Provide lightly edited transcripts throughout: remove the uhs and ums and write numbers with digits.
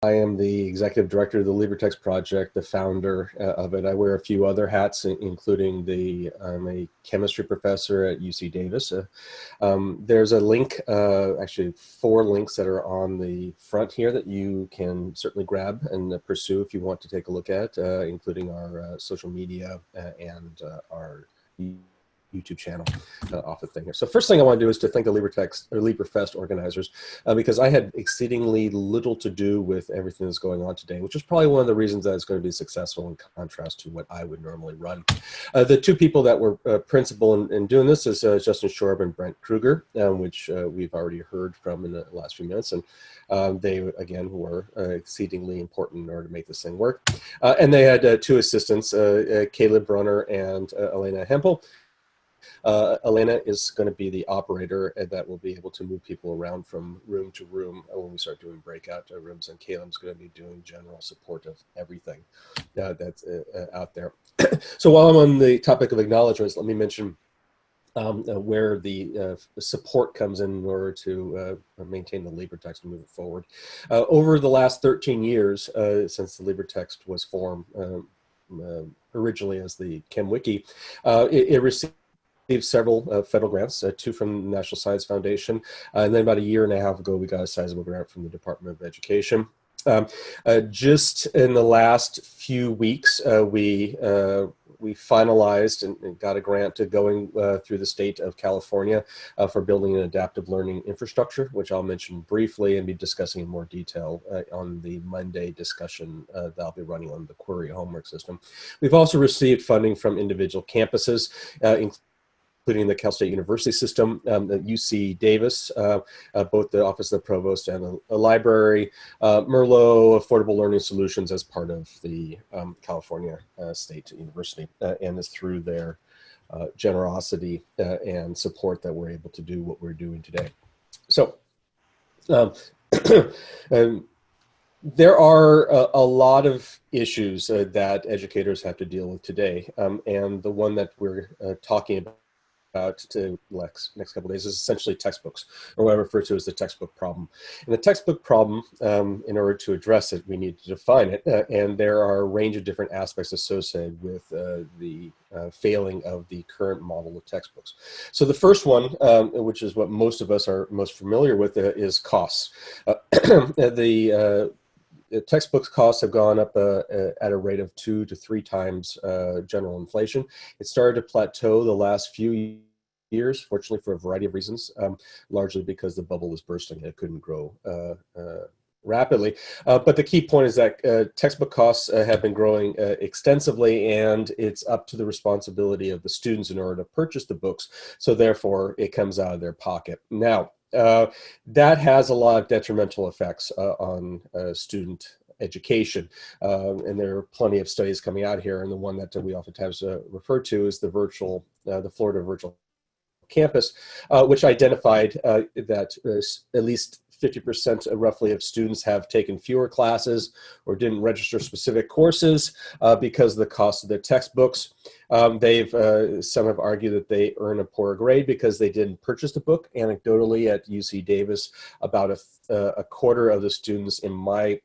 I am the executive director of the LibreTexts project, the founder of it. I wear a few other hats, including I'm a chemistry professor at UC Davis. There's a link, actually 4 links that are on the front here that you can certainly grab and pursue if you want to take a look at, including our social media and our YouTube channel off the thing here. So first thing I want to do is to thank the LibreTexts or LibreFest organizers because I had exceedingly little to do with everything that's going on today, which is probably one of the reasons that it's going to be successful in contrast to what I would normally run. The 2 people that were principal in doing this is Justin Shorb and Brent Kruger, which we've already heard from in the last few minutes. And they, again, were exceedingly important in order to make this thing work. And they had 2 assistants, Caleb Brunner and Elena Hempel. Elena is going to be the operator that will be able to move people around from room to room when we start doing breakout rooms, and Caleb's going to be doing general support of everything that's out there. So while I'm on the topic of acknowledgements, let me mention where the support comes in order to maintain the LibreText and move it forward. Over the last 13 years, since the LibreText was formed, originally as the ChemWiki, it received several federal grants, 2 from the National Science Foundation, and then about a year and a half ago, we got a sizable grant from the Department of Education. Just in the last few weeks, we finalized and got a grant to going through the state of California for building an adaptive learning infrastructure, which I'll mention briefly and be discussing in more detail on the Monday discussion that I'll be running on the query homework system. We've also received funding from individual campuses, including the Cal State University system, the UC Davis, both the Office of the Provost and the library, Merlot Affordable Learning Solutions as part of the California State University, and is through their generosity and support that we're able to do what we're doing today. So there are a lot of issues that educators have to deal with today, and the one that we're talking about to next couple of days is essentially textbooks, or what I refer to as the textbook problem. And the textbook problem, in order to address it, we need to define it, and there are a range of different aspects associated with the failing of the current model of textbooks. So the first one, which is what most of us are most familiar with, is costs. The textbooks costs have gone up at a rate of 2 to 3 times general inflation. It started to plateau the last few years, fortunately for a variety of reasons, largely because the bubble was bursting and it couldn't grow rapidly. But the key point is that textbook costs have been growing extensively, and it's up to the responsibility of the students in order to purchase the books. So therefore, it comes out of their pocket. Now, that has a lot of detrimental effects on student education, and there are plenty of studies coming out here, and the one that we oftentimes refer to is the Florida Virtual Campus, which identified that at least 50% roughly of students have taken fewer classes or didn't register specific courses because of the cost of their textbooks. Some have argued that they earn a poorer grade because they didn't purchase the book. Anecdotally, at UC Davis, about a quarter of the students in my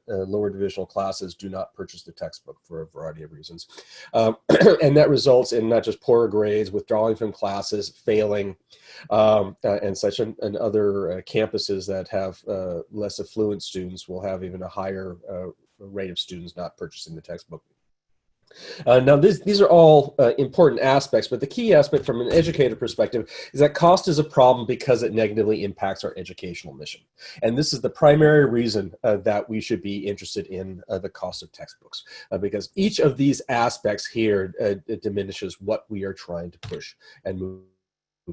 lower divisional classes do not purchase the textbook for a variety of reasons. And that results in not just poorer grades, withdrawing from classes, failing, and such, and other campuses that have less affluent students will have even a higher rate of students not purchasing the textbook. Now, these are all important aspects, but the key aspect from an educator perspective is that cost is a problem because it negatively impacts our educational mission. And this is the primary reason that we should be interested in the cost of textbooks, because each of these aspects here diminishes what we are trying to push and move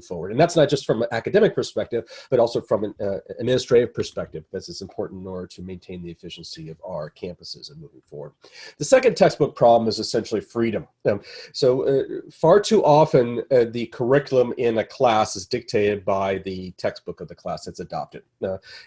forward. And that's not just from an academic perspective, but also from an administrative perspective, because it's important in order to maintain the efficiency of our campuses and moving forward. The second textbook problem is essentially freedom. Far too often, the curriculum in a class is dictated by the textbook of the class that's adopted.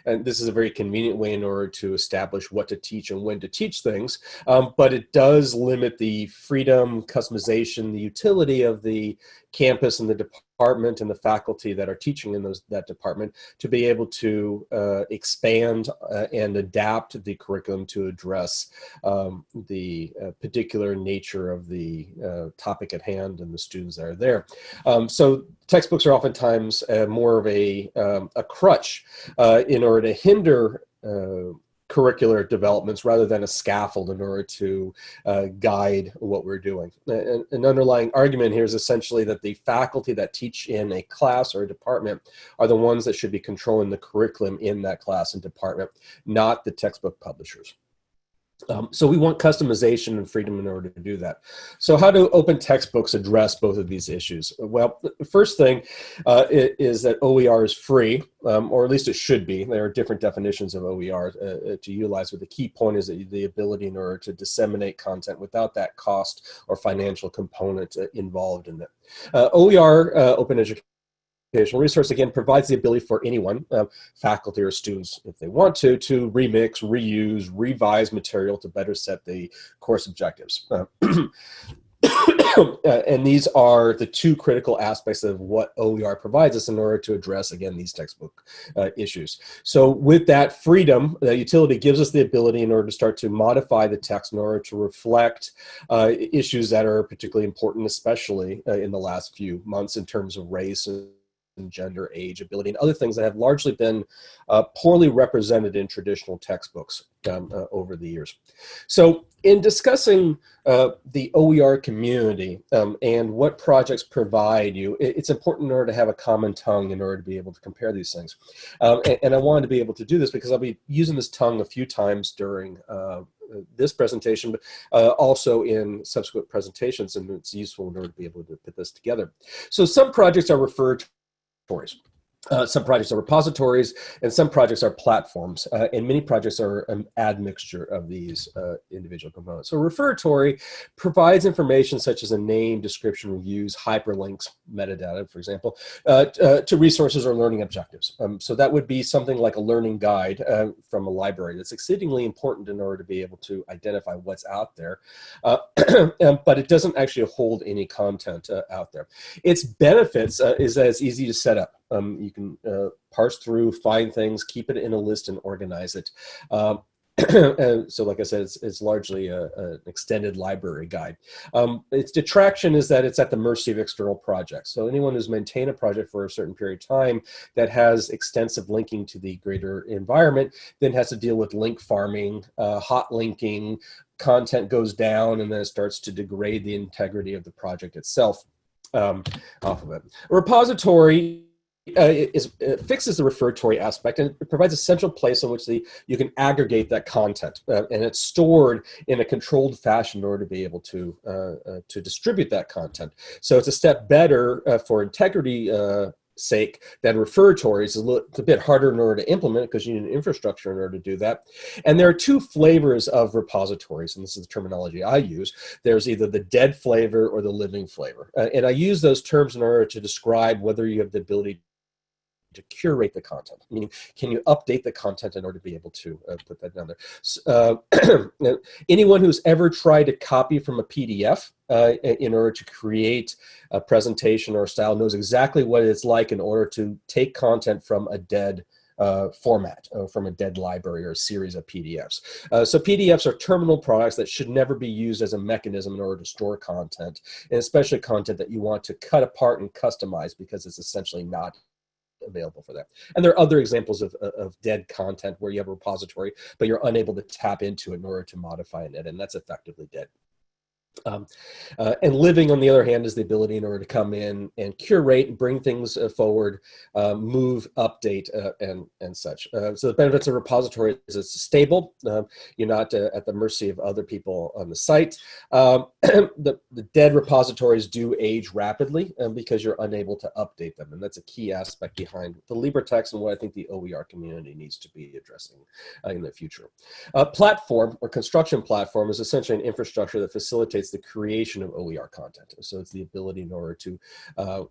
And this is a very convenient way in order to establish what to teach and when to teach things, but it does limit the freedom, customization, the utility of the campus and the department department and the faculty that are teaching in that department to be able to expand and adapt the curriculum to address the particular nature of the topic at hand and the students that are there. So textbooks are oftentimes more of a crutch in order to hinder curricular developments rather than a scaffold in order to guide what we're doing. An underlying argument here is essentially that the faculty that teach in a class or a department are the ones that should be controlling the curriculum in that class and department, not the textbook publishers. So we want customization and freedom in order to do that. So how do open textbooks address both of these issues? Well, the first thing is that OER is free, or at least it should be. There are different definitions of OER to utilize, but the key point is that the ability in order to disseminate content without that cost or financial component involved in it. OER, Open Education Resource, again, provides the ability for anyone, faculty or students, if they want to remix, reuse, revise material to better set the course objectives. And these are the two critical aspects of what OER provides us in order to address, again, these textbook issues. So with that freedom, the utility gives us the ability in order to start to modify the text in order to reflect issues that are particularly important, especially in the last few months in terms of race and gender, age, ability, and other things that have largely been poorly represented in traditional textbooks over the years. So in discussing the OER community and what projects provide you, it's important in order to have a common tongue in order to be able to compare these things. And I wanted to be able to do this because I'll be using this tongue a few times during this presentation, but also in subsequent presentations, and it's useful in order to be able to put this together. So some projects are referred to some projects are repositories, and some projects are platforms, and many projects are an admixture of these individual components. So referatory provides information such as a name, description, reviews, hyperlinks, metadata, for example, to resources or learning objectives. So that would be something like a learning guide from a library that's exceedingly important in order to be able to identify what's out there, but it doesn't actually hold any content out there. Its benefits is that it's easy to set up. You can parse through, find things, keep it in a list, and organize it. And so like I said, it's largely an extended library guide. Its detraction is that it's at the mercy of external projects. So anyone who's maintained a project for a certain period of time that has extensive linking to the greater environment then has to deal with link farming, hot linking, content goes down, and then it starts to degrade the integrity of the project itself off of it. A repository fixes the referatory aspect, and it provides a central place in which you can aggregate that content, and it's stored in a controlled fashion in order to be able to distribute that content. So it's a step better for integrity sake than referatories. It's a bit harder in order to implement because you need an infrastructure in order to do that. And there are two flavors of repositories, and this is the terminology I use. There's either the dead flavor or the living flavor. And I use those terms in order to describe whether you have the ability to curate the content, meaning can you update the content in order to be able to put that down there. Anyone who's ever tried to copy from a PDF in order to create a presentation or a style knows exactly what it's like in order to take content from a dead format, from a dead library or a series of PDFs. So PDFs are terminal products that should never be used as a mechanism in order to store content, and especially content that you want to cut apart and customize because it's essentially not available for that. And there are other examples of dead content where you have a repository, but you're unable to tap into it in order to modify it, and that's effectively dead. And living, on the other hand, is the ability in order to come in and curate and bring things forward, move, update, and such. So the benefits of a repository is it's stable. You're not at the mercy of other people on the site. The dead repositories do age rapidly because you're unable to update them, and that's a key aspect behind the LibreTexts and what I think the OER community needs to be addressing in the future. Platform or construction platform is essentially an infrastructure that facilitates the creation of OER content. So it's the ability in order to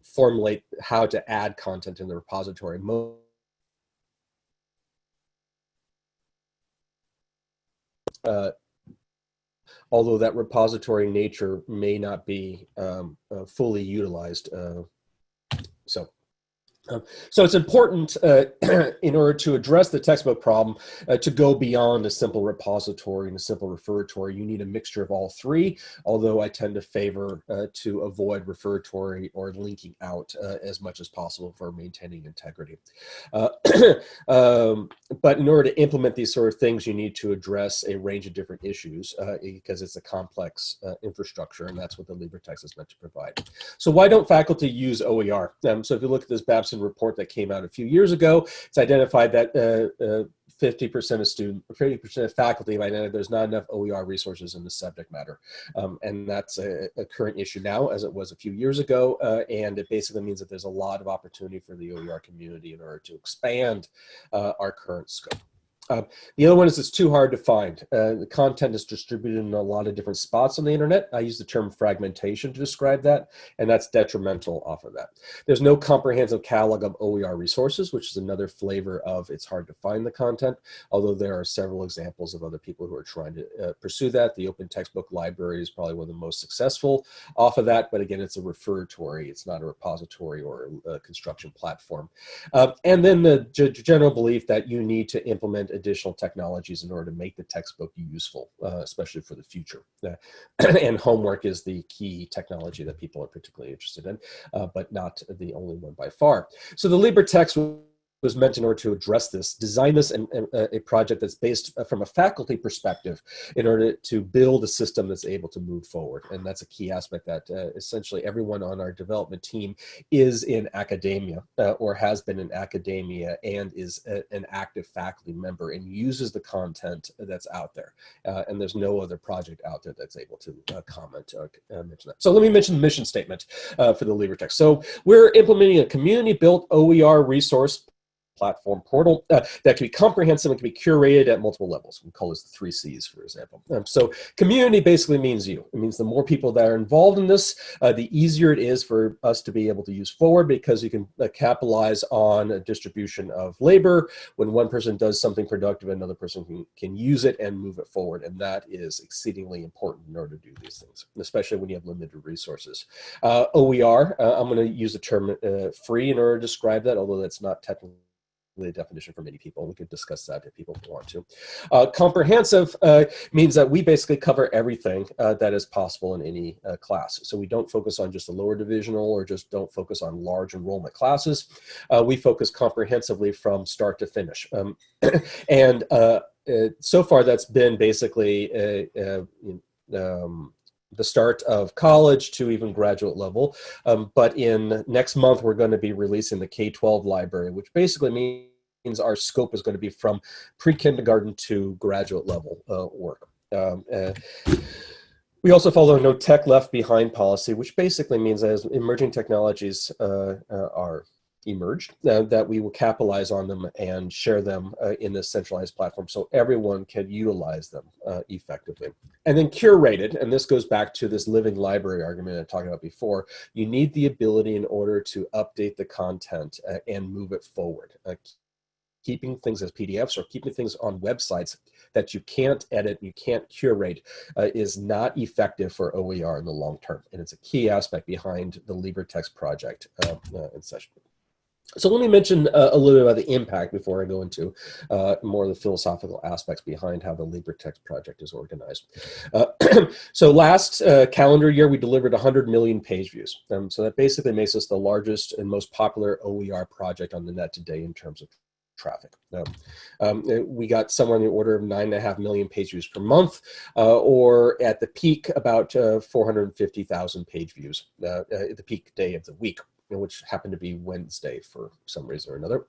formulate how to add content in the repository. Although that repository nature may not be fully utilized So it's important in order to address the textbook problem to go beyond a simple repository and a simple referatory. You need a mixture of all three, although I tend to favor to avoid referatory or linking out as much as possible for maintaining integrity. Uh, but in order to implement these sort of things, you need to address a range of different issues because it's a complex infrastructure, and that's what the LibreText is meant to provide. So why don't faculty use OER? So if you look at this Babson report that came out a few years ago, it's identified that 50% of students, 50% of faculty have identified there's not enough OER resources in the subject matter. And that's a current issue now, as it was a few years ago. And it basically means that there's a lot of opportunity for the OER community in order to expand our current scope. The other one is it's too hard to find. The content is distributed in a lot of different spots on the internet. I use the term fragmentation to describe that, and that's detrimental off of that. There's no comprehensive catalog of OER resources, which is another flavor of it's hard to find the content, although there are several examples of other people who are trying to pursue that. The Open Textbook Library is probably one of the most successful off of that, but again, it's a referatory. It's not a repository or a construction platform. And then the general belief that you need to implement additional technologies in order to make the textbook useful, especially for the future. And homework is the key technology that people are particularly interested in, but not the only one by far. So the LibreText was meant in order to address this, design this in a project that's based from a faculty perspective in order to build a system that's able to move forward. And that's a key aspect that essentially everyone on our development team is in academia or has been in academia and is an active faculty member and uses the content that's out there. And there's no other project out there that's able to comment or mention that. So let me mention the mission statement for the LibreText. So we're implementing a community-built OER resource platform portal that can be comprehensive and can be curated at multiple levels. We call this the 3 C's, for example. So community basically means you. It means the more people that are involved in this, the easier it is for us to be able to use forward, because you can capitalize on a distribution of labor. When one person does something productive, another person can use it and move it forward. And that is exceedingly important in order to do these things, especially when you have limited resources. OER, I'm going to use the term free in order to describe that, although that's not technically the definition for many people. We could discuss that if people want to. Comprehensive means that we basically cover everything that is possible in any class. So we don't focus on just the lower divisional or just don't focus on large enrollment classes. We focus comprehensively from start to finish. And so far that's been basically the start of college to even graduate level. But in next month, we're going to be releasing the K-12 library, which basically means our scope is going to be from pre-kindergarten to graduate level work. We also follow no tech left behind policy, which basically means as emerging technologies are emerged, that we will capitalize on them and share them in this centralized platform so everyone can utilize them effectively. And then curated, and this goes back to this living library argument I talked about before, you need the ability in order to update the content and move it forward. Keeping things as PDFs or keeping things on websites that you can't edit, you can't curate is not effective for OER in the long term. And it's a key aspect behind the LibreText project and such. So let me mention a little bit about the impact before I go into more of the philosophical aspects behind how the LibreText project is organized. So last calendar year, we delivered 100 million page views. So that basically makes us the largest and most popular OER project on the net today in terms of traffic. We got somewhere in the order of 9.5 million page views per month, or at the peak, about 450,000 page views at the peak day of the week, which happened to be Wednesday for some reason or another.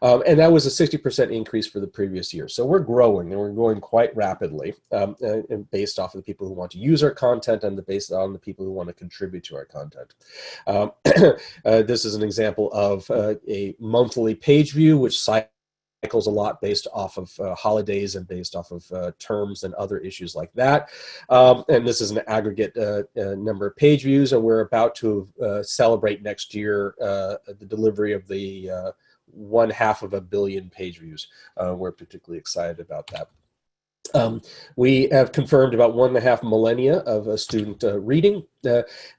And that was a 60% increase for the previous year. So we're growing, and we're growing quite rapidly and based off of the people who want to use our content and based on the people who want to contribute to our content. This is an example of a monthly page view, which cycles a lot based off of holidays and based off of terms and other issues like that. And this is an aggregate number of page views, and we're about to celebrate next year the delivery of the 1/2 of a billion page views. We're particularly excited about that. We have confirmed about 1.5 millennia of student reading,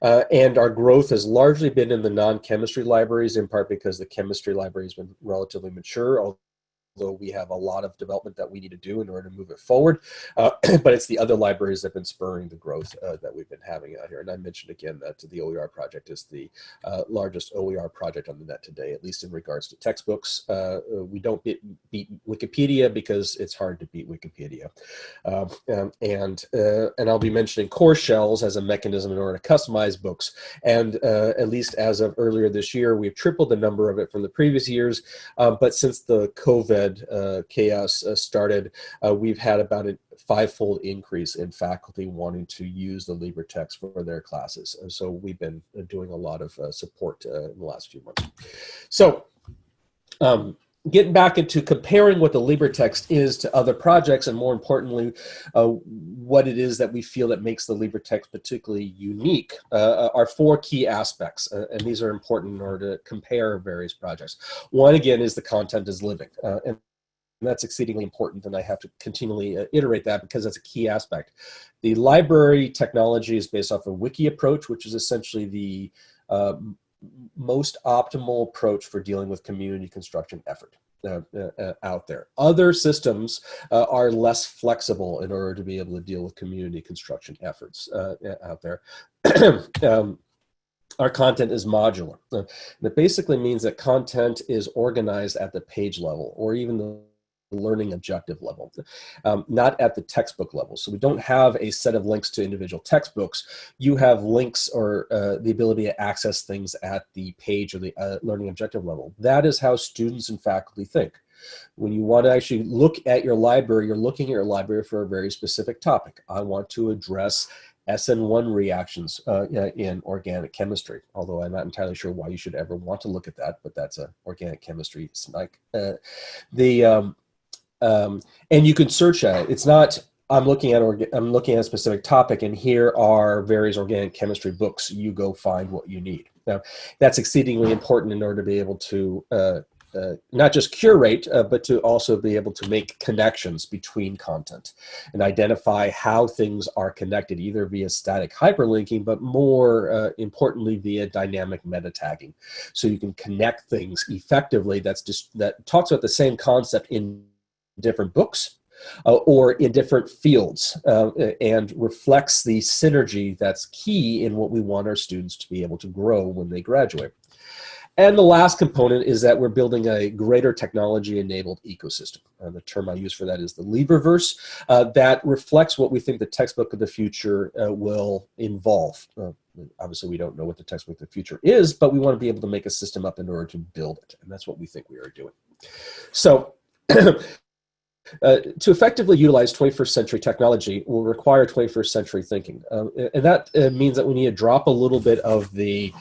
and our growth has largely been in the non-chemistry libraries, in part because the chemistry library has been relatively mature, although we have a lot of development that we need to do in order to move it forward. But it's the other libraries that have been spurring the growth that we've been having out here. And I mentioned again that the OER project is the largest OER project on the net today, at least in regards to textbooks. We don't beat Wikipedia because it's hard to beat Wikipedia. And I'll be mentioning core shells as a mechanism in order to customize books. And at least as of earlier this year, we've tripled the number of it from the previous years. But since the COVID chaos started, we've had about a 5-fold increase in faculty wanting to use the LibreTexts for their classes. And so we've been doing a lot of support in the last few months. So getting back into comparing what the LibreText is to other projects, and more importantly, what it is that we feel that makes the LibreText particularly unique, are 4 key aspects, and these are important in order to compare various projects. One, again, is the content is living, and that's exceedingly important, and I have to continually iterate that because that's a key aspect. The library technology is based off a wiki approach, which is essentially the most optimal approach for dealing with community construction effort out there. Other systems are less flexible in order to be able to deal with community construction efforts out there. Our content is modular. That basically means that content is organized at the page level or even the learning objective level, not at the textbook level. So we don't have a set of links to individual textbooks. You have links or the ability to access things at the page or the learning objective level. That is how students and faculty think. When you want to actually look at your library, you're looking at your library for a very specific topic. I want to address SN1 reactions in organic chemistry, although I'm not entirely sure why you should ever want to look at that, but that's an organic chemistry snike. And you can search at it. It's not, I'm looking at a specific topic, and here are various organic chemistry books. You go find what you need. Now, that's exceedingly important in order to be able to not just curate, but to also be able to make connections between content and identify how things are connected, either via static hyperlinking, but more importantly, via dynamic meta tagging. So you can connect things effectively that talks about the same concept in different books or in different fields and reflects the synergy that's key in what we want our students to be able to grow when they graduate. And the last component is that we're building a greater technology-enabled ecosystem. The term I use for that is the LibreVerse. That reflects what we think the textbook of the future will involve. Obviously, we don't know what the textbook of the future is, but we want to be able to make a system up in order to build it. And that's what we think we are doing. So to effectively utilize 21st century technology will require 21st century thinking. And that means that we need to drop a little bit of the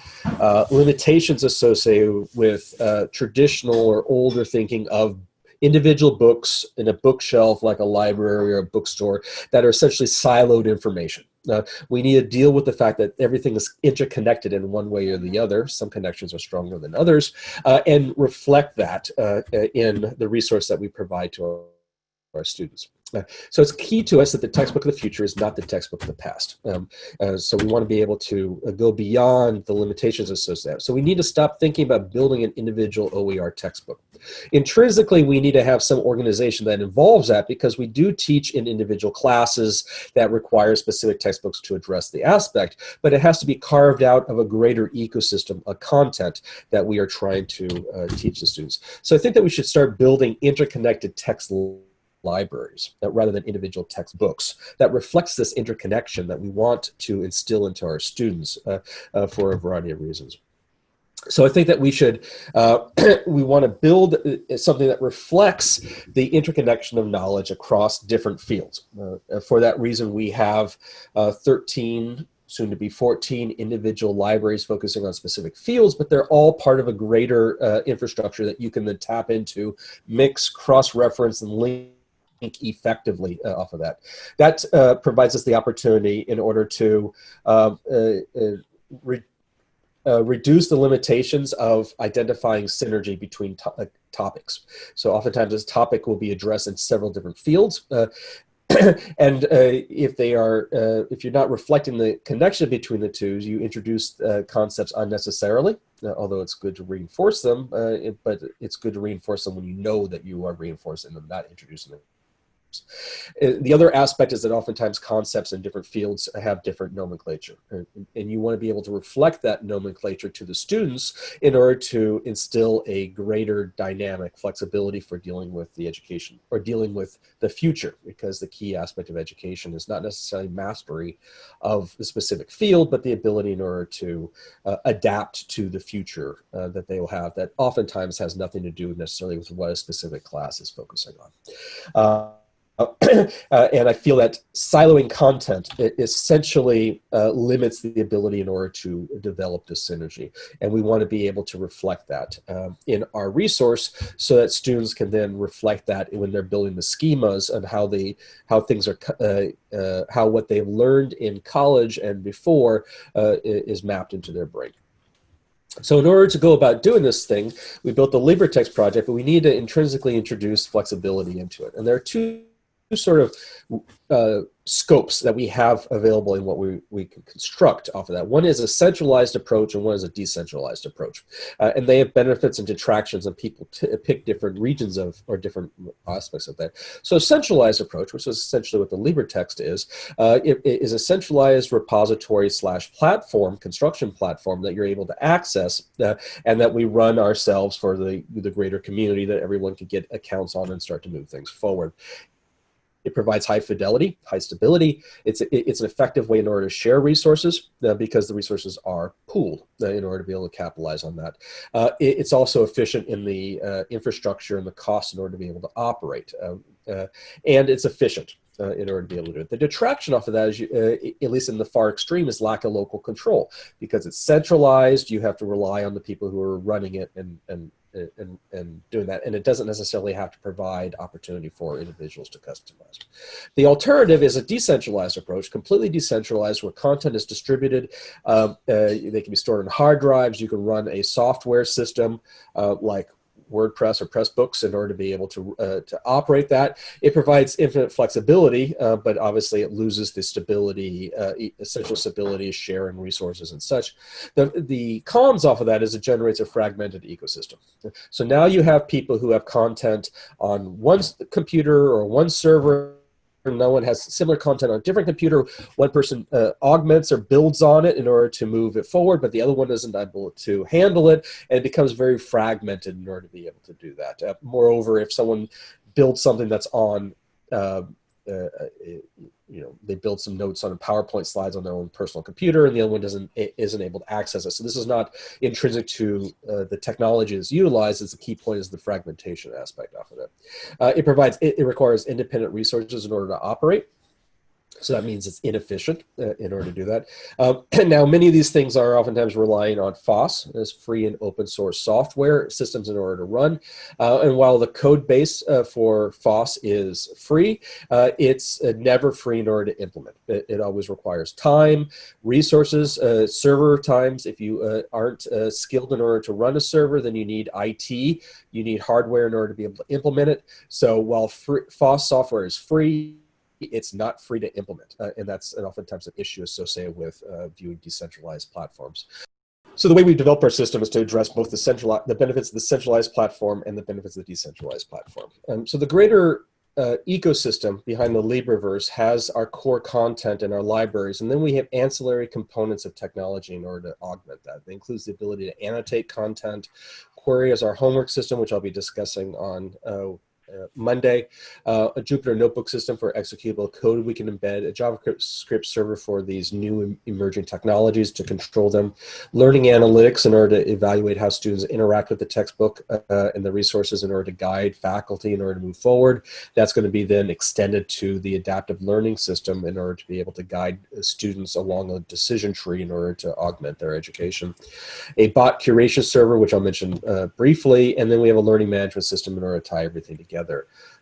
limitations associated with traditional or older thinking of individual books in a bookshelf like a library or a bookstore that are essentially siloed information. We need to deal with the fact that everything is interconnected in one way or the other. Some connections are stronger than others, and reflect that in the resource that we provide to our students. So it's key to us that the textbook of the future is not the textbook of the past. So we want to be able to go beyond the limitations associated. So we need to stop thinking about building an individual OER textbook. Intrinsically, we need to have some organization that involves that, because we do teach in individual classes that require specific textbooks to address the aspect, but it has to be carved out of a greater ecosystem of content that we are trying to teach the students. So I think that we should start building interconnected text libraries rather than individual textbooks that reflects this interconnection that we want to instill into our students for a variety of reasons. So I think that we should, we want to build something that reflects the interconnection of knowledge across different fields. For that reason, we have 13 soon to be 14 individual libraries focusing on specific fields, but they're all part of a greater infrastructure that you can then tap into, mix, cross-reference, and link effectively off of that. That provides us the opportunity in order to reduce the limitations of identifying synergy between topics. So oftentimes this topic will be addressed in several different fields. And if you're not reflecting the connection between the two, you introduce concepts unnecessarily, although it's good to reinforce them, but it's good to reinforce them when you know that you are reinforcing them, not introducing them. The other aspect is that oftentimes concepts in different fields have different nomenclature, and you want to be able to reflect that nomenclature to the students in order to instill a greater dynamic flexibility for dealing with the education or dealing with the future, because the key aspect of education is not necessarily mastery of the specific field, but the ability in order to adapt to the future that they will have, that oftentimes has nothing to do necessarily with what a specific class is focusing on. And I feel that siloing content essentially limits the ability in order to develop this synergy. And we want to be able to reflect that in our resource so that students can then reflect that when they're building the schemas and how what they've learned in college and before is mapped into their brain. So in order to go about doing this thing, we built the LibreTexts project, but we need to intrinsically introduce flexibility into it. And there are two sort of scopes that we have available in what we can construct off of that. One is a centralized approach and one is a decentralized approach. And they have benefits and detractions, and people pick different regions of or different aspects of that. So a centralized approach, which is essentially what the LibreText is, it is a centralized repository / platform, construction platform that you're able to access and that we run ourselves for the greater community that everyone can get accounts on and start to move things forward. It provides high fidelity, high stability. It's an effective way in order to share resources because the resources are pooled in order to be able to capitalize on that. It's also efficient in the infrastructure and the cost in order to be able to operate. And it's efficient in order to be able to do it. The detraction off of that is, at least in the far extreme, is lack of local control. Because it's centralized, you have to rely on the people who are running it and doing that, and it doesn't necessarily have to provide opportunity for individuals to customize. The alternative is a decentralized approach, completely decentralized, where content is distributed. They can be stored on hard drives. You can run a software system like WordPress or Pressbooks in order to be able to operate that. It provides infinite flexibility, but obviously it loses the stability, essential stability, sharing resources and such. The cons off of that is it generates a fragmented ecosystem. So now you have people who have content on one computer or one server. No one has similar content on a different computer. One person augments or builds on it in order to move it forward, but the other one isn't able to handle it, and it becomes very fragmented in order to be able to do that. Moreover, if someone builds something that's on, they build some notes on PowerPoint slides on their own personal computer, and the other one isn't able to access it. So this is not intrinsic to the technology that's utilized. As the key point is the fragmentation aspect off of it. It requires independent resources in order to operate. So that means it's inefficient in order to do that. Now, many of these things are oftentimes relying on FOSS, as free and open source software systems in order to run. And while the code base for FOSS is free, it's never free in order to implement. It always requires time, resources, server times. If you aren't skilled in order to run a server, then you need IT. You need hardware in order to be able to implement it. So while FOSS software is free, it's not free to implement, and that's oftentimes an issue associated with viewing decentralized platforms. So the way we develop our system is to address both the benefits of the centralized platform and the benefits of the decentralized platform. So the greater ecosystem behind the LibreVerse has our core content and our libraries, and then we have ancillary components of technology in order to augment that. It includes the ability to annotate content, query as our homework system, which I'll be discussing on Monday, a Jupyter notebook system for executable code we can embed, a JavaScript server for these new emerging technologies to control them, learning analytics in order to evaluate how students interact with the textbook and the resources in order to guide faculty in order to move forward. That's going to be then extended to the adaptive learning system in order to be able to guide students along a decision tree in order to augment their education. A bot curation server, which I'll mention briefly, and then we have a learning management system in order to tie everything together.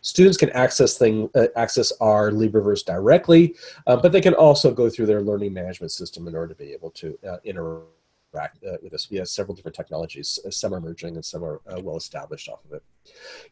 Students can access our LibreVerse directly, but they can also go through their learning management system in order to be able to interact with us. We have several different technologies. Some are emerging and some are well established off of it.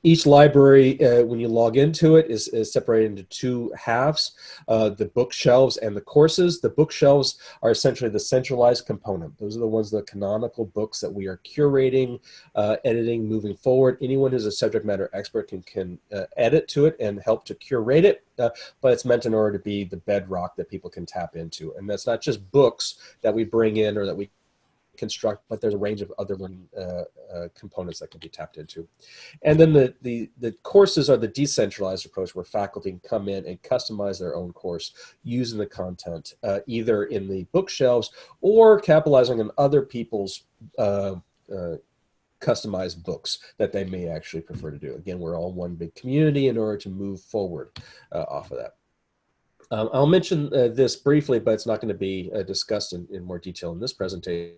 Each library, when you log into it, is separated into two halves, the bookshelves and the courses. The bookshelves are essentially the centralized component. Those are the ones, the canonical books that we are curating, editing, moving forward. Anyone who's a subject matter expert can edit to it and help to curate it, but it's meant in order to be the bedrock that people can tap into. And that's not just books that we bring in or that we construct, but there's a range of other learning components that can be tapped into. And then the courses are the decentralized approach, where faculty can come in and customize their own course using the content, either in the bookshelves or capitalizing on other people's customized books that they may actually prefer to do. Again, we're all one big community in order to move forward off of that. I'll mention this briefly, but it's not going to be discussed in more detail in this presentation.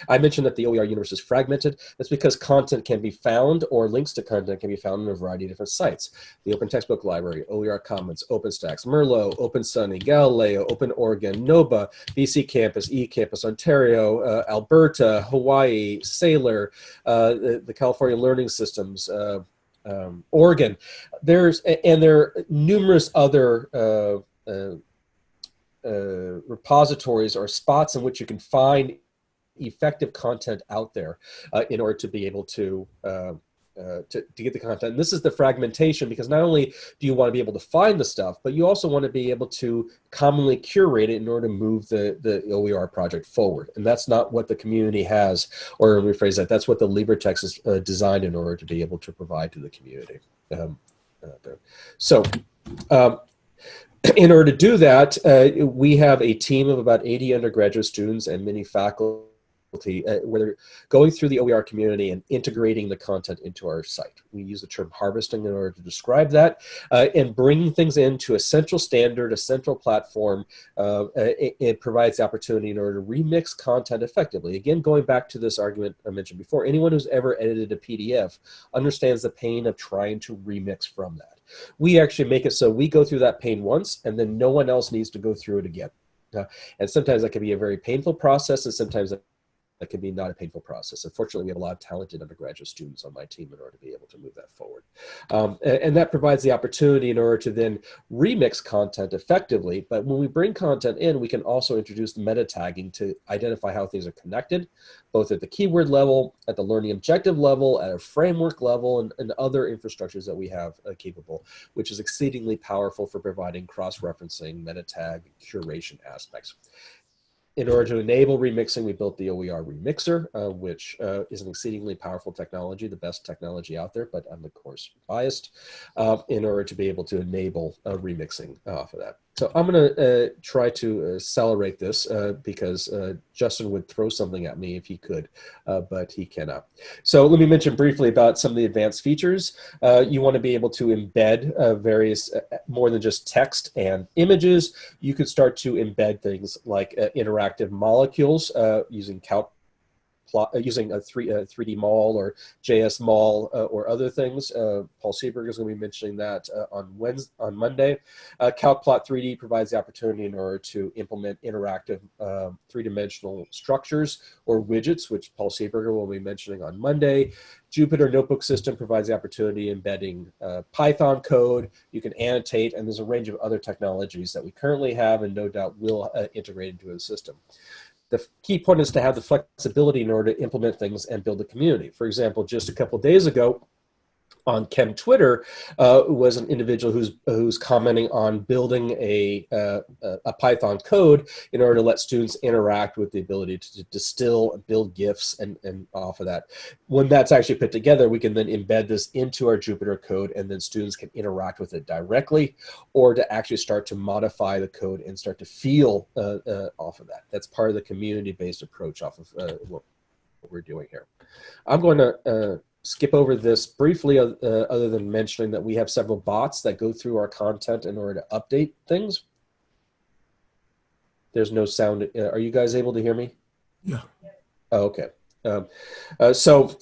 I mentioned that the OER universe is fragmented. That's because content can be found, or links to content can be found on a variety of different sites. The Open Textbook Library, OER Commons, OpenStax, Merlot, OpenSunny, Galileo, Open Oregon, NOVA, BC Campus, eCampus, Ontario, Alberta, Hawaii, Sailor, the California Learning Systems, Oregon. There are numerous other repositories or spots in which you can find effective content out there in order to be able to get the content. And this is the fragmentation, because not only do you want to be able to find the stuff, but you also want to be able to commonly curate it in order to move the OER project forward. And that's not what the community has, or rephrase that, that's what the LibreTexts is designed in order to be able to provide to the community. In order to do that, we have a team of about 80 undergraduate students and many faculty where they're going through the OER community and integrating the content into our site. We use the term harvesting in order to describe that, and bringing things into a central standard, a central platform. It provides the opportunity in order to remix content effectively. Again, going back to this argument I mentioned before, anyone who's ever edited a PDF understands the pain of trying to remix from that. We actually make it so we go through that pain once, and then no one else needs to go through it again. And sometimes that can be a very painful process, and sometimes that can be not a painful process. Unfortunately, we have a lot of talented undergraduate students on my team in order to be able to move that forward. And that provides the opportunity in order to then remix content effectively. But when we bring content in, we can also introduce the meta tagging to identify how things are connected, both at the keyword level, at the learning objective level, at a framework level, and other infrastructures that we have capable, which is exceedingly powerful for providing cross-referencing, meta tag, curation aspects. In order to enable remixing, we built the OER Remixer, which is an exceedingly powerful technology, the best technology out there, but I'm of course biased, in order to be able to enable remixing off of that. So I'm going to try to accelerate this because Justin would throw something at me if he could, but he cannot. So let me mention briefly about some of the advanced features. You want to be able to embed various, more than just text and images. You could start to embed things like interactive molecules using using a 3D Mall or JS Mall or other things. Paul Seberg is going to be mentioning that on Monday. CalcPlot 3D provides the opportunity in order to implement interactive three-dimensional structures or widgets, which Paul Seberger will be mentioning on Monday. Jupyter Notebook System provides the opportunity embedding Python code. You can annotate, and there's a range of other technologies that we currently have and no doubt will integrate into the system. The key point is to have the flexibility in order to implement things and build a community. For example, just a couple days ago on Chem Twitter was an individual who's commenting on building a Python code in order to let students interact with the ability to distill and build GIFs and off of that. When that's actually put together, we can then embed this into our Jupyter code, and then students can interact with it directly, or to actually start to modify the code and start to feel off of that. That's part of the community-based approach off of what we're doing here. I'm going to skip over this briefly, other than mentioning that we have several bots that go through our content in order to update things. There's no sound. Are you guys able to hear me? Yeah. Oh, okay.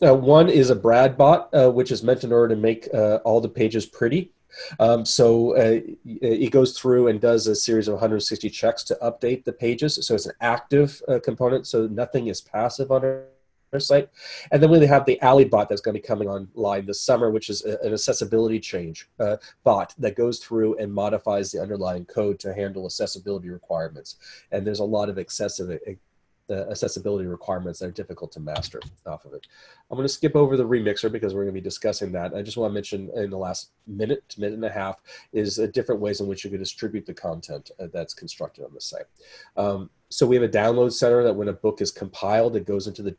One is a Brad bot, which is meant in order to make all the pages pretty. It goes through and does a series of 160 checks to update the pages. So it's an active component, so nothing is passive on our site. And then we have the Alley bot that's going to be coming online this summer, which is an accessibility change bot that goes through and modifies the underlying code to handle accessibility requirements. And there's a lot of accessibility requirements that are difficult to master off of it. I'm going to skip over the remixer because we're going to be discussing that. I just want to mention in the last minute to minute and a half is different ways in which you can distribute the content that's constructed on the site. So we have a download center that when a book is compiled, it goes into the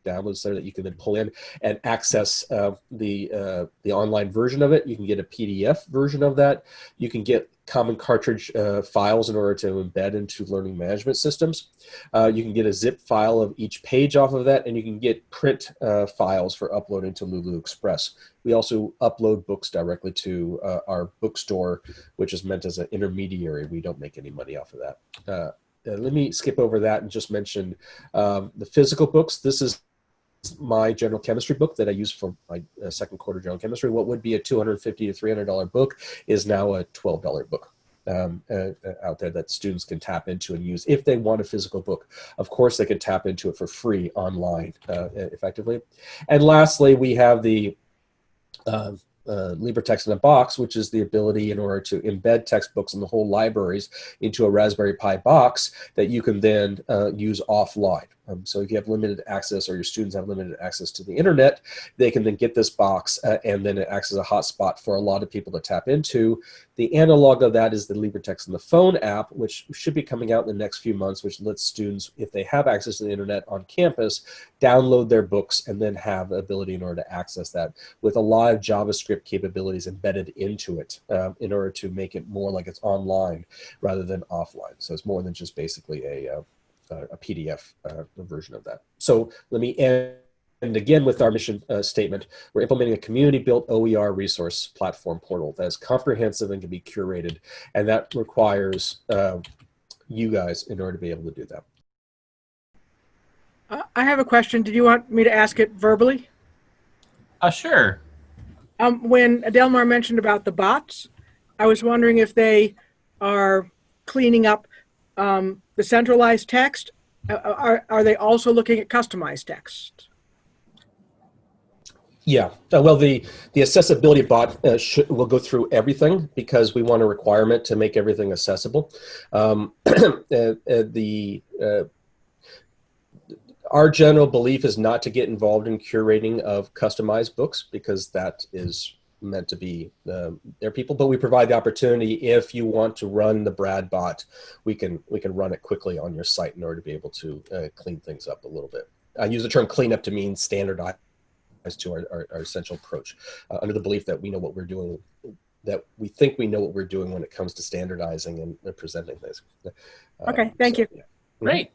download center that you can then pull in and access the online version of it. You can get a PDF version of that. You can get common cartridge files in order to embed into learning management systems. You can get a zip file of each page off of that, and you can get print files for uploading to Lulu Express. We also upload books directly to our bookstore, which is meant as an intermediary. We don't make any money off of that. Let me skip over that and just mention the physical books. This is my general chemistry book that I use for my second quarter general chemistry. What would be a $250 to $300 book is now a $12 book out there that students can tap into and use if they want a physical book. Of course, they can tap into it for free online effectively. And lastly, we have the LibreText in a box, which is the ability in order to embed textbooks and the whole libraries into a Raspberry Pi box that you can then use offline. So if you have limited access or your students have limited access to the internet, they can then get this box and then it acts as a hotspot for a lot of people to tap into. The analog of that is the LibreText in the phone app, which should be coming out in the next few months, which lets students, if they have access to the internet on campus, download their books and then have the ability in order to access that with a lot of JavaScript capabilities embedded into it in order to make it more like it's online rather than offline. So it's more than just basically a PDF version of that. So let me end again with our mission statement. We're implementing a community-built OER resource platform portal that is comprehensive and can be curated, and that requires you guys in order to be able to do that. I have a question. Did you want me to ask it verbally? Sure. When Delmar mentioned about the bots, I was wondering if they are cleaning up the centralized text. Are they also looking at customized text? Yeah, well, the accessibility bot will go through everything because we want a requirement to make everything accessible. Our general belief is not to get involved in curating of customized books because that is meant to be their people, but we provide the opportunity if you want to run the Brad bot, we can run it quickly on your site in order to be able to clean things up a little bit. I use the term cleanup to mean standardize to our essential approach under the belief that we know what we're doing, that we think we know what we're doing when it comes to standardizing and presenting things. Okay, thank you. Yeah. Great.